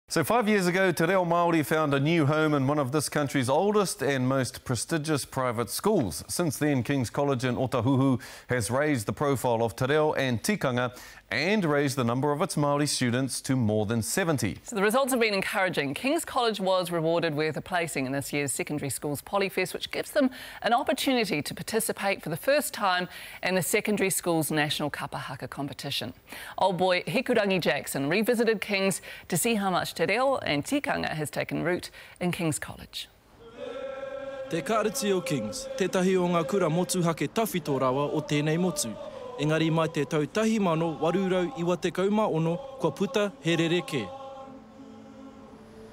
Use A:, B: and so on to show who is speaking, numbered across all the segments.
A: So 5 years ago, Te Reo Māori found a new home in one of this country's oldest and most prestigious private schools. Since then, King's College in Otāhuhu has raised the profile of Te Reo and tikanga and raised the number of its Māori students to more than 70.
B: So the results have been encouraging. King's College was rewarded with a placing in this year's Secondary Schools Polyfest, which gives them an opportunity to participate for the first time in the Secondary Schools National Kapa Haka competition. Old boy Hikurangi Jackson revisited King's to see how much Te Reo and tikanga has taken root in King's College.
C: Te kāriti o King's, tētahi o ngā kura motu hake tawhito rawa o tēnei motu. Engari mai te tau 1890 kua puta he rereke.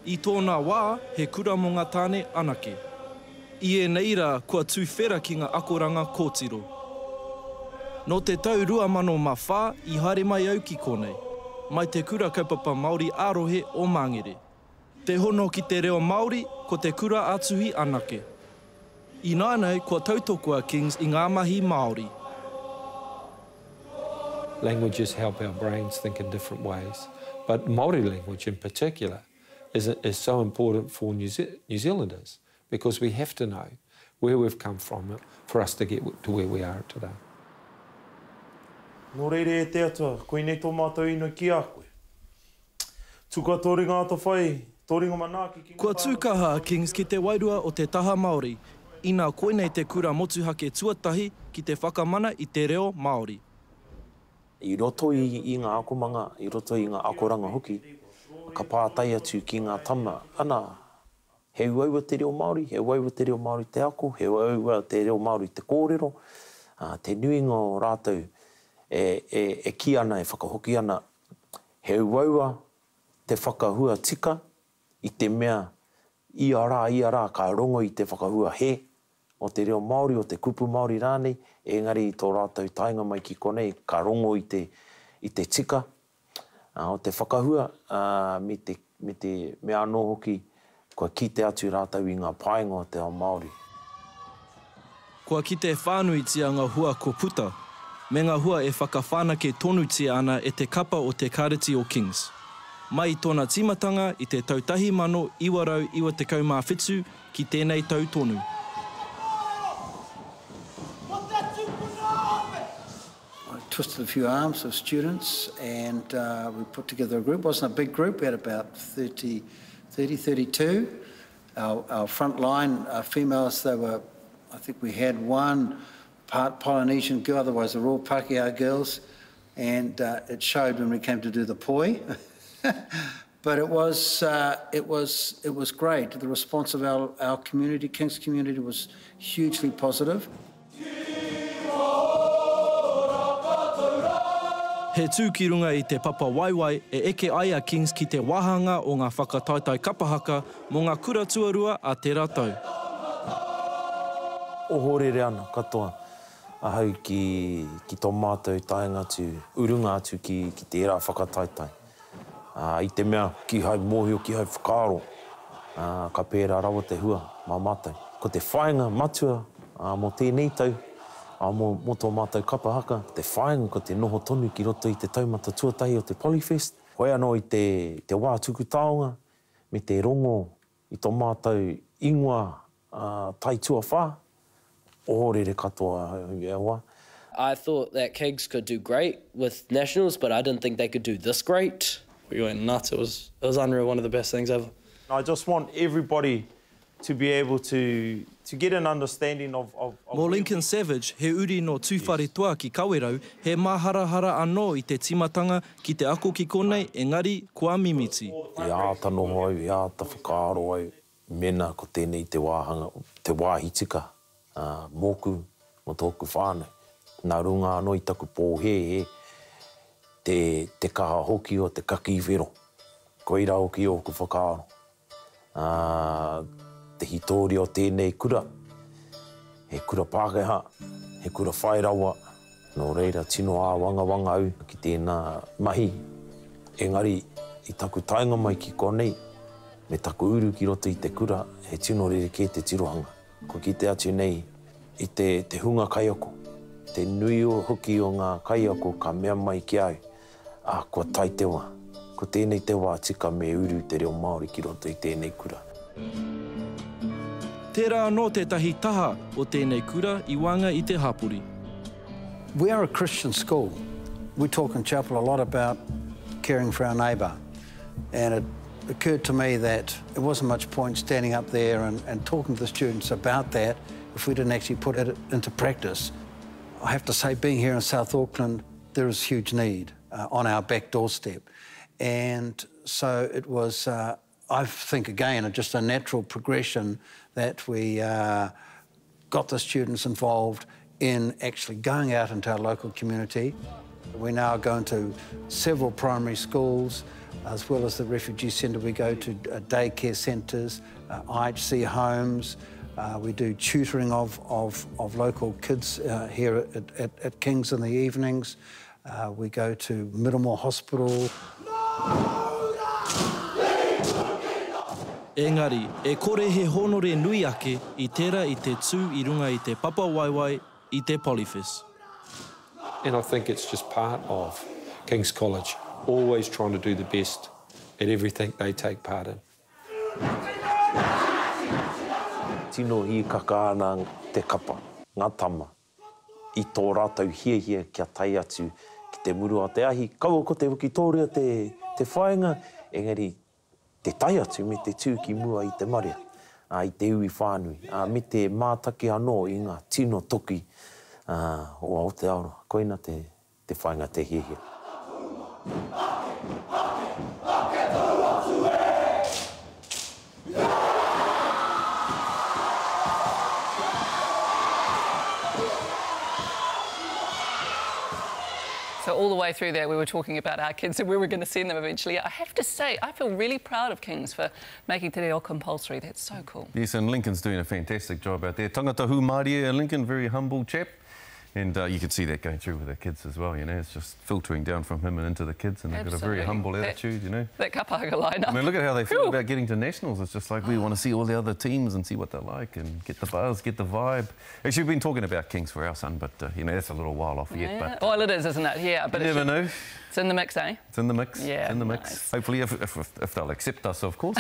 C: I tōna wā he kura mo ngā tāne anake. I e nei rā kua tūwhera ki ngā akoranga kōtiro. No te tau 2004 I haere mai au ki konei. Mai te kura kaupapa Māori ārohe o Māngere. Te hono ki te reo Māori ko te kura atuhi anake. I nānei kua tautokua King's I ngā mahi Māori.
D: Languages help our brains think in different ways, but Māori language in particular is so important for New Zealanders because we have to know where we've come from for us to get to where we are today.
E: Nō reire e te atua, koe nei tō mātou ino ki a koe. Tuka tōringa ato whai, tōringa mana ki King's.
C: Kua tūkaha King's ki te wairua o te taha Māori, ina koe nei te kura motu hake tuatahi ki te whakamana I te reo Māori.
E: I roto I ngā akomanga, I roto I ngā akoranga hoki, ka pātai atu ki ngā tama. Ana, he uaua te reo Māori, he uaua te reo Māori te ako, he uaua te reo Māori te kōrero, te nuinga o rātou e ki ana, e whakahoki ana. He uaua te whakahua tika I te mea I a rā, ka rongo I te whakahua he o te reo Māori, o te kupu Māori rānei, engari I tō rātou tainga mai ki konei, ka rongo I te tika. O te whakahua, me te mea anō hoki, kua kite atu rātou I ngā paenga o te ao Māori.
C: Kua kite whānui tia ngā hua ko puta, me ngā hua e whakawhānake tonu tia ana e te kapa o te kāreti o King's. Mai I tōna timatanga I te tau 1997 ki tēnei tau tonu.
F: Twisted a few arms of students and we put together a group. It wasn't a big group, we had about 32. Our front line females, I think we had one part Polynesian girl, otherwise they're all Pākehā girls, and it showed when we came to do the poi. But it was great. The response of our community, King's community, was hugely positive.
C: He tū ki runga I te papa waiwai e eke ai a King's ki te wahanga o ngā whakataitai kapahaka mō ngā kura tuarua a te rātau.
E: Ohorere ana katoa ahau ki tō mātou taenga atu, urunga atu ki te era whakataitai. I te mea ki hai mōhio, ki hai whakaaro, ka pēra rawa te hua mā mātou. Ko te whaenga matua mō tēnei tau, mō tō mātou kapa haka, te whaenga ko te noho tonu ki roto I te taumata tuatahi o te Polyfest. Hoi anō I te wā tuku taonga, me te rongo I tō mātou ingoa tai tua whā, ohorere katoa e awa.
G: I thought that Kings could do great with nationals, but I didn't think they could do this great.
H: We went nuts. It was unreal, one of the best things ever.
E: I just want everybody to be able to get an understanding of
C: Mō Lincoln Savage, he uri no tūwhare toa ki Kawerau, he maharahara anō I te timatanga ki te ako ki konei, engari kua mimiti.
E: I āta noho au, I āta whakaaro au, mena ko tēnei te wāhanga, te wāhitika, mōku mo tōku whānau. Nā runga anō I taku pōhe te kaha hoki o te kakiwhero. Ko ira hoki o ku whakaaro. Te hitori o tēnei kura, he kura Pākehā, he kura whairawa, nō reira tino ā wanga au ki tēnā mahi. Engari, I taku tainga mai ki konei, me taku uru ki roto I te kura, he tino rereke te tirohanga. Ko ki te atu nei, I te hunga kaiako, te nui o hoki o ngā kaiako ka mea mai ki au, kua tai te wā. Ko tēnei te wā tika me uru te reo Māori ki roto I tēnei kura.
C: Tērā anō tētahi taha o tēnei kura I wanga I te hapuri.
F: We are a Christian school. We talk in chapel a lot about caring for our neighbour. And it occurred to me that it wasn't much point standing up there and talking to the students about that if we didn't actually put it into practice. I have to say, being here in South Auckland, there is huge need on our back doorstep. And so it was, I think, again, just a natural progression that we got the students involved in actually going out into our local community. We now go into several primary schools, as well as the refugee centre. We go to daycare centres, IHC homes. We do tutoring of local kids here at King's in the evenings. We go to Middlemore Hospital.
C: Engari, e kore he honore nui ake I tērā I te tū I runga I te papa waiwai I te Polyfest.
D: And I think it's just part of King's College, always trying to do the best at everything they take part in.
E: Tino hi kaka ana te kapa, ngā tama. I tō rātau hia kia tai atu ki te murua te ahi. Kaua ko te wiki tōrea te whaenga, engari te tai atu me te tū ki mua I te Marae, I te ui whānui, me te mātaki anō I ngā tino toki o Aotearoa. Koina te whaenga te hihia.
B: So all the way through there, we were talking about our kids and we were going to send them eventually. I have to say, I feel really proud of Kings for making te reo compulsory. That's so cool.
A: Yes, and Lincoln's doing a fantastic job out there. Tangata hu Māori, Lincoln, very humble chap. And you can see that going through with the kids as well, you know. It's just filtering down from him and into the kids, and they've got a very humble attitude, you know.
B: That Kapa Haka lineup.
A: I mean, look at how they feel about getting to nationals. It's just like we want to see all the other teams and see what they're like and get the buzz, get the vibe. Actually, we've been talking about Kings for our son, but, you know, that's a little while off yet. But,
B: well, it is, isn't it? Yeah. But
A: you never know.
B: It's in the mix, eh?
A: It's in the mix.
B: Yeah.
A: It's in the mix.
B: Nice.
A: Hopefully, if they'll accept us, of course.